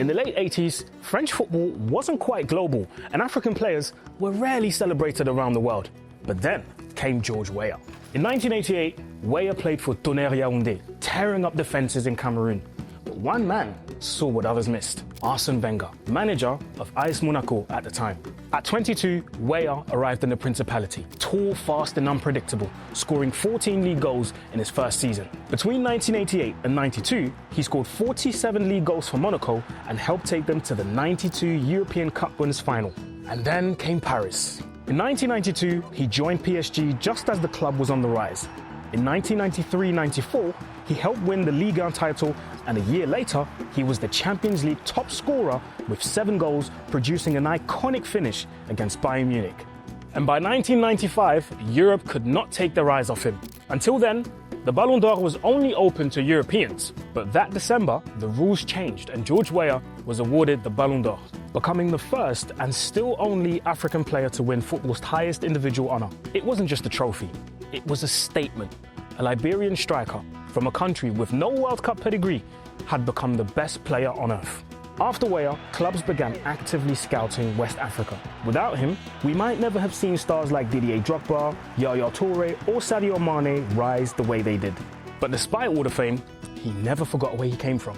In the late 80s, French football wasn't quite global and African players were rarely celebrated around the world. But then came George Weah. In 1988, Weah played for Tonnerre Yaoundé, tearing up defences in Cameroon. But one man saw what others missed: Arsène Wenger, manager of AS Monaco at the time. At 22, Weah arrived in the Principality, tall, fast and unpredictable, scoring 14 league goals in his first season. Between 1988 and 92, he scored 47 league goals for Monaco and helped take them to the 92 European Cup Winners' final. And then came Paris. In 1992, he joined PSG just as the club was on the rise. In 1993-94, he helped win the Ligue title, and a year later, he was the Champions League top scorer with 7 goals, producing an iconic finish against Bayern Munich. And by 1995, Europe could not take their eyes off him. Until then, the Ballon d'Or was only open to Europeans. But that December, the rules changed and George Weah was awarded the Ballon d'Or, becoming the first and still only African player to win football's highest individual honour. It wasn't just a trophy, it was a statement. A Liberian striker from a country with no World Cup pedigree had become the best player on earth. After Weah, clubs began actively scouting West Africa. Without him, we might never have seen stars like Didier Drogba, Yaya Toure or Sadio Mane rise the way they did. But despite all the fame, he never forgot where he came from.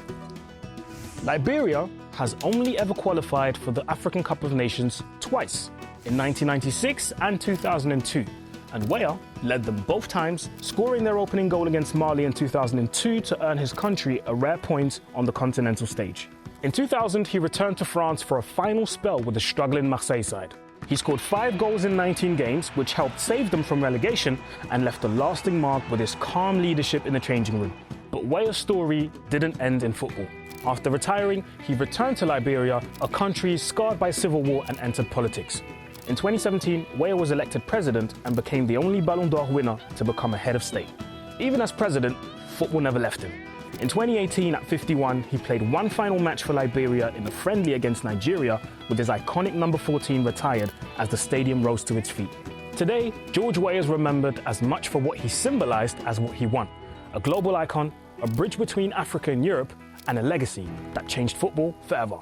Liberia has only ever qualified for the African Cup of Nations twice, in 1996 and 2002. And Weah led them both times, scoring their opening goal against Mali in 2002 to earn his country a rare point on the continental stage. In 2000, he returned to France for a final spell with the struggling Marseille side. He scored 5 goals in 19 games, which helped save them from relegation and left a lasting mark with his calm leadership in the changing room. But Weah's story didn't end in football. After retiring, he returned to Liberia, a country scarred by civil war, and entered politics. In 2017, Weah was elected president and became the only Ballon d'Or winner to become a head of state. Even as president, football never left him. In 2018, at 51, he played one final match for Liberia in a friendly against Nigeria, with his iconic number 14 retired as the stadium rose to its feet. Today, George Weah is remembered as much for what he symbolized as what he won: a global icon, a bridge between Africa and Europe, and a legacy that changed football forever.